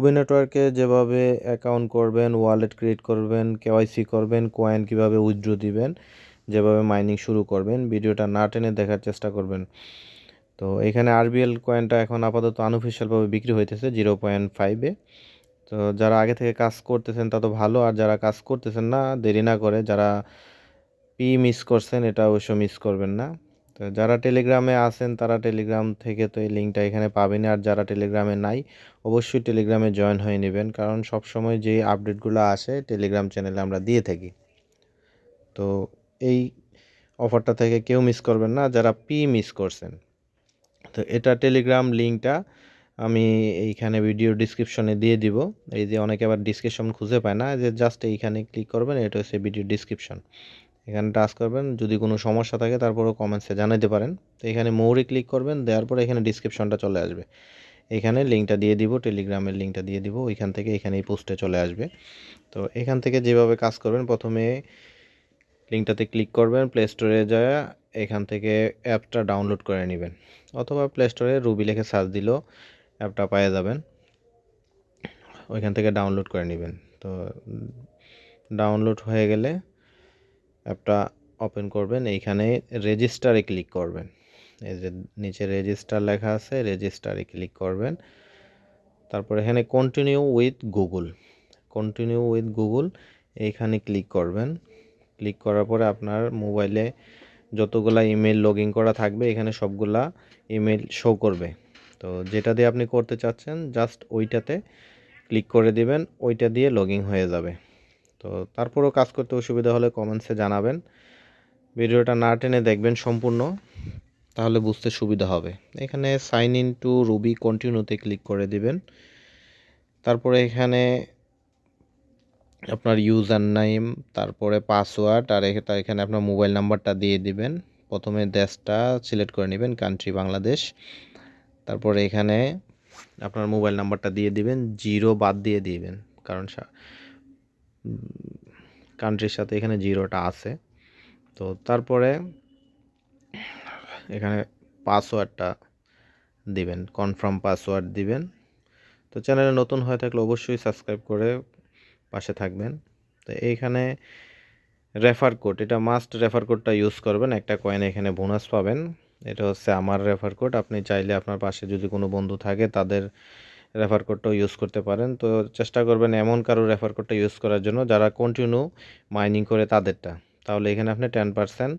Ruby নেটওয়ার্কে যেভাবে account করবেন, ওয়ালেট ক্রিয়েট করবেন, কেওয়াইসি করবেন, কয়েন কীভাবে উইথড্র দিবেন, যেভাবে মাইনিং শুরু করবেন, ভিডিওটা না টেনে দেখার চেষ্টা করবেন। তো এখানে আরবিএল কয়েনটা এখন আপাতত আনঅফিসিয়ালভাবে বিক্রি হইতেছে 0.5-এ। তো যারা আগে থেকে কাজ করতেছেন তা তো ভালো, আর যারা কাজ করতেছেন না দেরি না করে যারা মিস করছেন এটা অবশ্য মিস করবেন না। তো যারা টেলিগ্রামে আছেন তারা টেলিগ্রাম থেকে তো এই লিঙ্কটা এখানে পাবেন, আর যারা টেলিগ্রামে নাই অবশ্যই টেলিগ্রামে জয়েন হয়ে নেবেন, কারণ সবসময় যে আপডেটগুলো আসে টেলিগ্রাম চ্যানেলে আমরা দিয়ে থাকি। তো এই অফারটা থেকে কেউ মিস করবেন না যারা মিস করছেন। তো এটা টেলিগ্রাম লিঙ্কটা আমি এইখানে ভিডিও ডিসক্রিপশনে দিয়ে দিব। এই যে অনেকে আবার ডিসক্রিপশন খুঁজে পায় না, যে জাস্ট এইখানে ক্লিক করবেন, এটা হচ্ছে ভিডিও ডিসক্রিপশন, এখানে টাচ করবেন। যদি কোনো সমস্যা থাকে তারপরেও কমেন্টসে জানাতে পারেন। তো এখানে মোরে ক্লিক করবেন, দেওয়ার পরে এখানে ডিসক্রিপশনটা চলে আসবে, এখানে লিঙ্কটা দিয়ে দিব, টেলিগ্রামের লিঙ্কটা দিয়ে দিব, ওইখান থেকে এখানে এই পোস্টে চলে আসবে। তো এখান থেকে যেভাবে কাজ করবেন, প্রথমে লিঙ্কটাতে ক্লিক করবেন, প্লে স্টোরে যায় এখান থেকে অ্যাপটা ডাউনলোড করে নেবেন, অথবা প্লে স্টোরে রুবি লিখে সার্চ দিলেও অ্যাপটা পেয়ে যাবেন, ওইখান থেকে ডাউনলোড করে নেবেন। তো ডাউনলোড হয়ে গেলে অ্যাপটা ওপেন করবেন, এইখানে রেজিস্টারে ক্লিক করবেন, এই যে নিচে রেজিস্টার লেখা আছে, রেজিস্টারে ক্লিক করবেন। তারপর এখানে কন্টিনিউ উইথ গুগল এইখানে ক্লিক করবেন। ক্লিক করার পরে আপনার মোবাইলে যতগুলা ইমেল লগ ইন করা থাকবে এখানে সবগুলা ইমেল শো করবে। তো যেটা দিয়ে আপনি করতে চাচ্ছেন জাস্ট ওইটাতে ক্লিক করে দিবেন, ওইটা দিয়ে লগ ইন হয়ে যাবে। তো তারপরেও কাজ করতে অসুবিধা হলে কমেন্টসে জানাবেন, ভিডিওটা না টেনে দেখবেন সম্পূর্ণ, তাহলে বুঝতে সুবিধা হবে। এখানে সাইন ইন টু রুবি কন্টিনিউতে ক্লিক করে দিবেন। তারপরে এখানে আপনার ইউজার নেম, তারপরে পাসওয়ার্ড, আর এখানে আপনার মোবাইল নাম্বারটা দিয়ে দিবেন। প্রথমে দেশটা সিলেক্ট করে নেবেন, কান্ট্রি বাংলাদেশ। তারপরে এখানে আপনার মোবাইল নাম্বারটা দিয়ে দিবেন, 0 বাদ দিয়ে দিবেন, কারণ কান্ট্রির সাথে এখানে 0টা আছে। তো তারপরে এখানে পাসওয়ার্ডটা দিবেন, কনফার্ম পাসওয়ার্ড দিবেন। তো চ্যানেলে নতুন হয়ে থাকলে অবশ্যই সাবস্ক্রাইব করে পাশে থাকবেন। তো এইখানে রেফার কোড, এটা মাস্ট রেফার কোডটা ইউজ করবেন, একটা কয়েন এখানে বোনাস পাবেন। এটা হচ্ছে আমার রেফার কোড, আপনি চাইলে আপনার পাশে যদি কোনো বন্ধু থাকে তাদের রেফার কোডটাও ইউজ করতে পারেন। তো চেষ্টা করবেন এমন কারো রেফার কোডটা ইউজ করার জন্য যারা কন্টিনিউ মাইনিং করে তাদেরটা, তাহলে এখানে আপনি 10%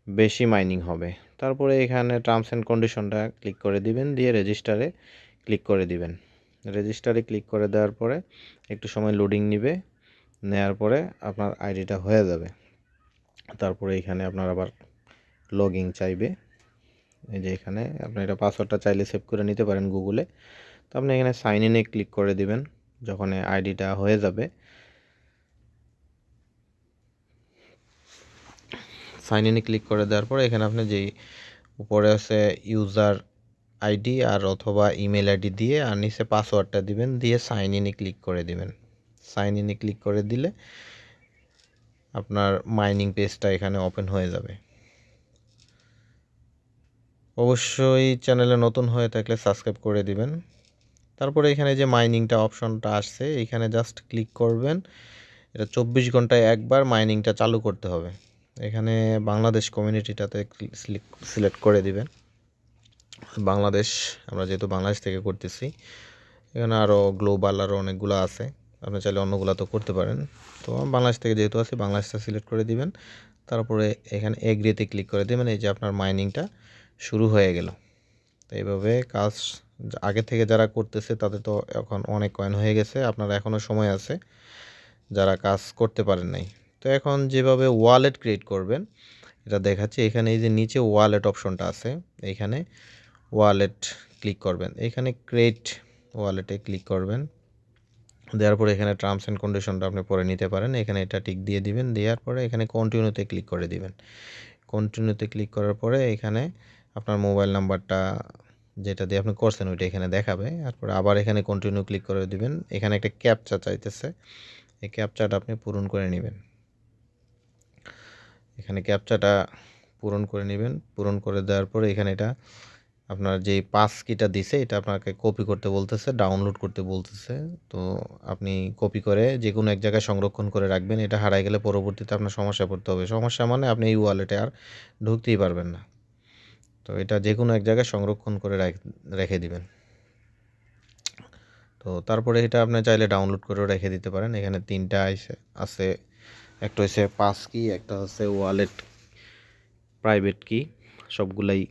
বেশি মাইনিং হবে। তারপরে এখানে টার্মস অ্যান্ড কন্ডিশনটা ক্লিক করে দিবেন, দিয়ে রেজিস্টারে ক্লিক করে দিবেন। রেজিস্টারে ক্লিক করে দেওয়ার পরে একটু সময় লোডিং নেবে, নেওয়ার পরে আপনার আইডিটা হয়ে যাবে। তারপরে এখানে আপনার আবার লগ ইন চাইবে, এই যে এখানে আপনি এটা পাসওয়ার্ডটা চাইলে সেভ করে নিতে পারেন গুগলে। তো আপনি এখানে সাইন ইনে ক্লিক করে দিবেন, যখন আইডিটা হয়ে যাবে। সাইন ইনে ক্লিক করে দেওয়ার পরে এখানে আপনি যেই উপরে আছে ইউজার আইডি আর অথবা ইমেল আইডি দিয়ে, আর নিচে পাসওয়ার্ডটা দিবেন, দিয়ে সাইন ইনে ক্লিক করে দিবেন। সাইন ইনে ক্লিক করে দিলে আপনার মাইনিং পেজটা এখানে ওপেন হয়ে যাবে। অবশ্যই চ্যানেলে নতুন হয়ে থাকলে সাবস্ক্রাইব করে দিবেন। তারপরে এখানে যে মাইনিংটা অপশনটা আসছে এখানে জাস্ট ক্লিক করবেন, এটা 24 ঘন্টায় একবার মাইনিংটা চালু করতে হবে। এখানে বাংলাদেশ কমিউনিটিটাতে সিলেক্ট করে দিবেন, বাংলাদেশ, আমরা যেহেতু বাংলাদেশ থেকে করতেছি। এখানে আরও গ্লোবাল আরও অনেকগুলো আছে, আপনি চাইলে অন্যগুলো তো করতে পারেন। তো বাংলাদেশ থেকে যেহেতু আছে বাংলাদেশটা সিলেক্ট করে দিবেন। তারপরে এখানে এগ্রিতে ক্লিক করে দেবেন, এই যে আপনার মাইনিংটা শুরু হয়ে গেল। তো এইভাবে কাজ আগে থেকে যারা করতেছে তাদের তো এখন অনেক কয়েন হয়ে গেছে, আপনার এখনও সময় আছে যারা কাজ করতে পারেন নাই। তো এখন যেভাবে ওয়ালেট ক্রিয়েট করবেন এটা দেখাচ্ছি। এখানে এই যে নিচে ওয়ালেট অপশনটা আছে, এইখানে ওয়ালেট ক্লিক করবেন, এখানে ক্রিয়েট ওয়ালেটে ক্লিক করবেন। দেওয়ার পরে এখানে টার্মস অ্যান্ড কন্ডিশনটা আপনি পরে নিতে পারেন, এখানে এটা টিক দিয়ে দিবেন। দেওয়ার পরে এখানে কন্টিনিউতে ক্লিক করে দিবেন। কন্টিনিউতে ক্লিক করার পরে এখানে আপনার মোবাইল নাম্বারটা যেটা দিয়ে আপনি করছেন ওইটা এখানে দেখাবে। তারপরে আবার এখানে কন্টিনিউ ক্লিক করে দিবেন। এখানে একটা ক্যাপচা চাইতেছে, এই ক্যাপচাটা আপনি পূরণ করে নেবেন। এখানে ক্যাপচাটা পূরণ করে নেবেন, পূরণ করে দেওয়ার পরে এখানে এটা আপনার যেই পাস কিটা দিছে এটা আপনাকে কপি করতে বলতেছে, ডাউনলোড করতে বলতেছে। তো আপনি কপি করে যে কোনো এক জায়গায় সংরক্ষণ করে রাখবেন। এটা হারায় গেলে পরবর্তীতে আপনার সমস্যায় পড়তে হবে। সমস্যা মানে আপনি এই ওয়ালেটে আর ঢুকতেই পারবেন না। তো এটা যে কোনো এক জায়গায় সংরক্ষণ করে রেখে দিবেন। তো তারপরে এটা আপনি চাইলে ডাউনলোড করেও রেখে দিতে পারেন। এখানে 3টা আছে, একটা হচ্ছে পাস কি, একটা হচ্ছে ওয়ালেট প্রাইভেট কি, সবগুলাই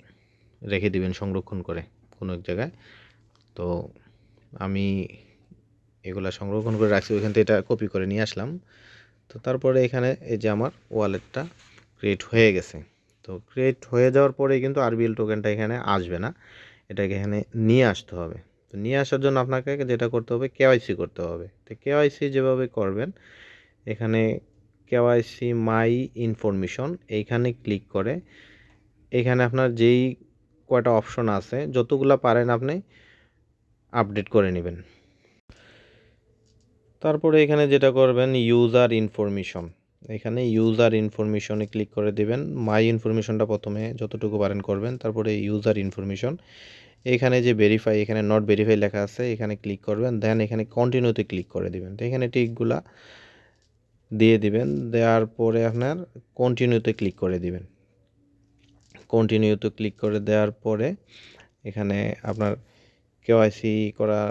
রেখে দিবেন সংরক্ষণ করে কোনো এক জায়গায়। তো আমি এগুলা সংরক্ষণ করে রাখছি, ওইখান থেকে এটা কপি করে নিয়ে আসলাম। তো তারপরে এখানে এই যে আমার ওয়ালেটটা ক্রিয়েট হয়ে গেছে। তো ক্রিয়েট হয়ে যাওয়ার পরেই কিন্তু আরবিএল টোকেনটা এখানে আসবে না, এটাকে এখানে নিয়ে আসতে হবে। তো নিয়ে আসার জন্য আপনাকে যেটা করতে হবে, কেওয়াইসি করতে হবে। তো কেওয়াইসি যেভাবে করবেন, এখানে কেওয়াইসি মাই ইনফরমেশন এইখানে ক্লিক করে এখানে আপনার যেই কয়টা অপশন আছে যতগুলা পারেন আপনি আপডেট করে নেবেন। তারপরে এখানে যেটা করবেন, ইউজার ইনফরমেশন, এখানে ইউজার ইনফরমেশনে ক্লিক করে দিবেন। মাই ইনফরমেশনটা প্রথমে যতটুকু পারেন করবেন, তারপরে ইউজার ইনফরমেশন, এখানে যে ভেরিফাই, এখানে নট ভেরিফাই লেখা আছে, এখানে ক্লিক করবেন। দেন এখানে কন্টিনিউতে ক্লিক করে দিবেন। তো এখানে টিকগুলা দিয়ে দিবেন, দেওয়ার পরে আপনার কন্টিনিউতে ক্লিক করে দিবেন। কন্টিনিউতে ক্লিক করে দেওয়ার পরে এখানে আপনার কেওয়াইসি করার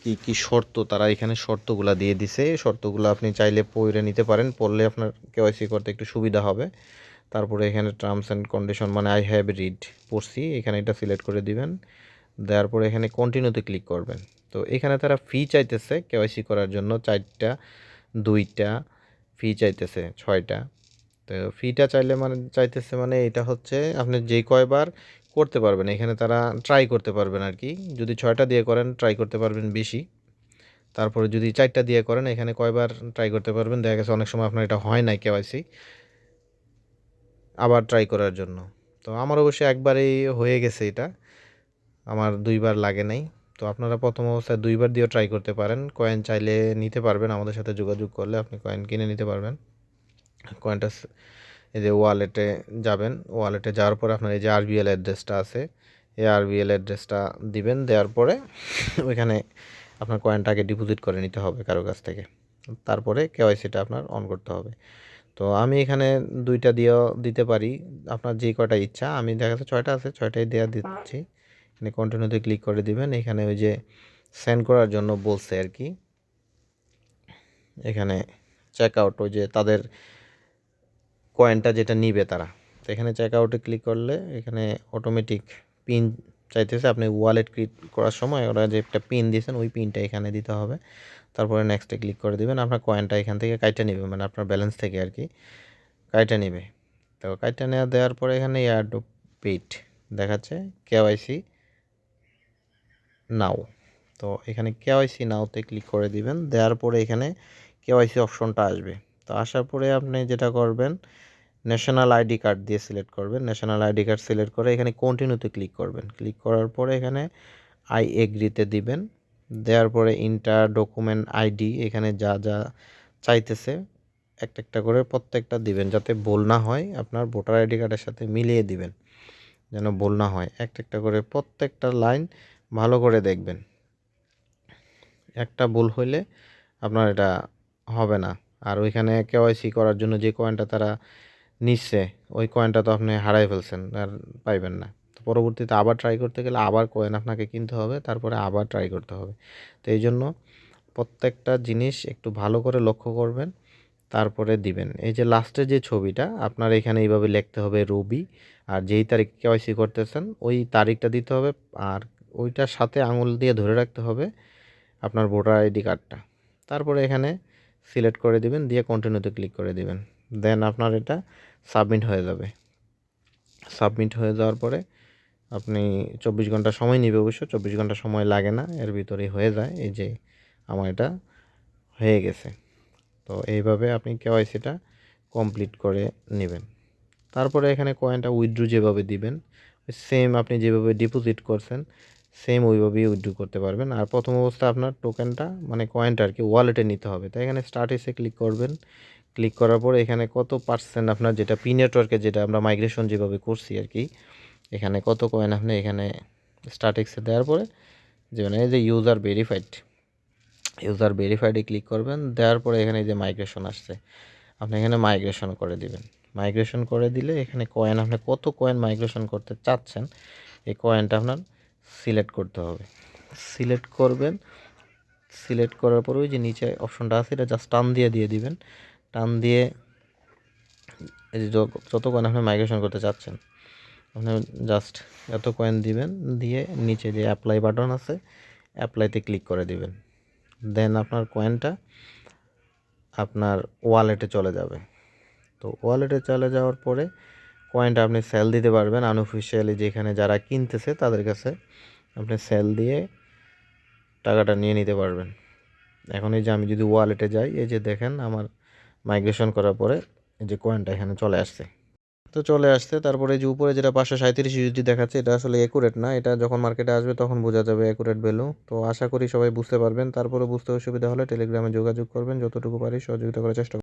কি কি শর্ত, তারা এখানে শর্তগুলা দিয়ে দিছে। শর্তগুলো আপনি চাইলে পড়ে নিতে পারেন, পড়লে আপনার কেওয়াইসি করতে একটু সুবিধা হবে। তারপরে এখানে টার্মস অ্যান্ড কন্ডিশন, মানে আই হ্যাভ রিড পড়ছি, এখানে এটা সিলেক্ট করে দিবেন। দেওয়ার পরে এখানে কন্টিনিউতে ক্লিক করবেন। তো এখানে তারা ফি চাইতেছে কেওয়াইসি করার জন্য 4টা, 2টা ফি চাইতেছে, 6টা। তো ফিটা চাইলে মানে চাইতেছে মানে এটা হচ্ছে আপনি যে কয়বার করতে পারবেন, এখানে তারা ট্রাই করতে পারবেন আর কি। যদি 6টা দিয়ে করেন ট্রাই করতে পারবেন বেশি, তারপরে যদি 4টা দিয়ে করেন এখানে কয়বার ট্রাই করতে পারবেন। দেখা গেছে অনেক সময় আপনার এটা হয় নাই কেওয়াইসি, আবার ট্রাই করার জন্য। তো আমার অবশ্যই একবারেই হয়ে গেছে এটা, আমার 2বার লাগে নাই। তো আপনারা প্রথম অবস্থায় 2বার দিয়েও ট্রাই করতে পারেন। কয়েন চাইলে নিতে পারবেন, আমাদের সাথে যোগাযোগ করলে আপনি কয়েন কিনে নিতে পারবেন। কয়েনটা এই যে ওয়ালেটে যাবেন, ওয়ালেটে যাওয়ার পরে আপনার এই যে আরবিএল অ্যাড্রেসটা আছে, এই আরবিএল অ্যাড্রেসটা দিবেন। দেওয়ার পরে ওইখানে আপনার কয়েনটাকে ডিপোজিট করে নিতে হবে কারো কাছ থেকে। তারপরে কেওয়াইসিটা আপনার অন করতে হবে। তো আমি এখানে 2টা দিয়েও দিতে পারি, আপনার যে কয়টা ইচ্ছা। আমি দেখা যাচ্ছে 6টা আছে, 6টাই দেওয়া দিচ্ছি। এখানে কন্টিনিউতে ক্লিক করে দিবেন। এখানে ওই যে সেন্ড করার জন্য বলছে আর কি, এখানে চেক আউট, ওই যে তাদের কয়েনটা যেটা নিবে তারা। তো এখানে চেক আউটে ক্লিক করলে এখানে অটোমেটিক পিন চাইতেছে, আপনি ওয়ালেট ক্রিয়েট করার সময় ওরা যে একটা পিন দিয়েছেন ওই পিনটা এখানে দিতে হবে। তারপরে নেক্সটে ক্লিক করে দিবেন। আপনার কয়েনটা এখান থেকে কাইটা নেবে, মানে আপনার ব্যালেন্স থেকে আর কি কাইটা নেবে। তো কাইটা নেওয়া দেওয়ার পরে এখানে এয়ারড্রপ পেইড দেখাচ্ছে কেওয়াইসি নাও। তো এখানে কেওয়াইসি নাওতে ক্লিক করে দিবেন। দেওয়ার পরে এখানে কেওয়াইসি অপশনটা আসবে। তো আসার পরে আপনি যেটা করবেন, ন্যাশনাল আইডি কার্ড দিয়ে সিলেক্ট করবেন। ন্যাশনাল আইডি কার্ড সিলেক্ট করে এখানে কন্টিনিউতে ক্লিক করবেন। ক্লিক করার পরে এখানে আই এগ্রিতে দিবেন। দেওয়ার পরে ইন্টার ডকুমেন্ট আইডি, এখানে যা যা চাইতেছে একটা একটা করে প্রত্যেকটা দিবেন, যাতে ভুল না হয়। আপনার ভোটার আইডি কার্ডের সাথে মিলিয়ে দিবেন, যেন ভুল না হয়। একটা একটা করে প্রত্যেকটা লাইন ভালো করে দেখবেন। একটা ভুল হইলে আপনার এটা হবে না। আর ওইখানে কেওয়াইসি করার জন্য যে কয়েনটা তারা নিচ্ছে, ওই কয়েনটা তো আপনি হারাই ফেলছেন, আর পাইবেন না। তো পরবর্তীতে আবার ট্রাই করতে গেলে আবার কয়েন আপনাকে কিনতে হবে, তারপরে আবার ট্রাই করতে হবে। তো এই জন্য প্রত্যেকটা জিনিস একটু ভালো করে লক্ষ্য করবেন, তারপরে দিবেন। এই যে লাস্টের যে ছবিটা আপনার এখানে এইভাবে লিখতে হবে রবি, আর যেই তারিখ কেওয়াইসি করতেছেন ওই তারিখটা দিতে হবে। আর ওইটার সাথে আঙুল দিয়ে ধরে রাখতে হবে আপনার ভোটার আইডি কার্ডটা। তারপরে এখানে সিলেক্ট করে দিবেন, দিয়ে কন্টিনিউতে ক্লিক করে দিবেন। দেন আপনার এটা সাবমিট হয়ে যাবে। সাবমিট হয়ে যাওয়ার পরে আপনি 24 ঘন্টা সময় নেবে, অবশ্য 24 ঘন্টা সময় লাগে না, এর ভিতরেই হয়ে যায়। এই যে আমার এটা হয়ে গেছে। তো এইভাবে আপনি কেওয়াইসিটা কমপ্লিট করে নেবেন। তারপরে এখানে কয়েনটা উইথড্র যেভাবে দিবেন, সেম আপনি যেভাবে ডিপোজিট করছেন সেম ওইভাবেই উইথড্র করতে পারবেন। আর প্রথম অবস্থা আপনার টোকেনটা মানে কয়েনটা আর কি ওয়ালেটে নিতে হবে। তাই এখানে স্টার্ট এসে ক্লিক করবেন। ক্লিক করার পরে এখানে কত পার্সেন্ট আপনার, যেটা পি নেটওয়ার্কে যেটা আমরা মাইগ্রেশন যেভাবে করছি আর কি, এখানে কত কয়েন আপনি এখানে স্ট্যাটিক্সে দেওয়ার পরে যেমন এই যে ইউজার ভেরিফাইডে ক্লিক করবেন, দেওয়ার পরে এখানে যে মাইগ্রেশন আসছে, আপনি এখানে মাইগ্রেশন করে দিবেন। মাইগ্রেশন করে দিলে এখানে কয়েন আপনি কত কয়েন মাইগ্রেশন করতে চাচ্ছেন এই কয়েনটা আপনার সিলেক্ট করতে হবে। সিলেক্ট করবেন, সিলেক্ট করার পরে ওই যে নিচে অপশনটা আছে এটা জাস্ট টান দিয়ে দিবেন। টান দিয়ে এই যে যত কয়েন আপনি মাইগ্রেশন করতে চাচ্ছেন আপনি জাস্ট এত কয়েন দিবেন, দিয়ে নিচে যে অ্যাপ্লাই বাটন আছে অ্যাপ্লাইতে ক্লিক করে দিবেন। দেন আপনার কয়েনটা আপনার ওয়ালেটে চলে যাবে। তো ওয়ালেটে চলে যাওয়ার পরে কয়েনটা আপনি সেল দিতে পারবেন আনঅফিসিয়ালি, যেখানে যারা কিনতেছে তাদের কাছে আপনি সেল দিয়ে টাকাটা নিয়ে নিতে পারবেন। এখন এই যে আমি যদি ওয়ালেটে যাই, এই যে দেখেন আমার মাইগ্রেশন করার পরে এই যে কয়েনটা এখানে চলে আসছে। তো চলে আসছে, তারপরে যে উপরে যেটা 537 ইউএসডি দেখাচ্ছে এটা আসলে অ্যাকুরেট না, এটা যখন মার্কেটে আসবে তখন বোঝা যাবে অ্যাকুরেট ভ্যালু। তো আশা করি সবাই বুঝতে পারবেন, তারপরে বুঝতে অসুবিধা হলে টেলিগ্রামে যোগাযোগ করবেন, যতটুকু পারি সহযোগিতা করার চেষ্টা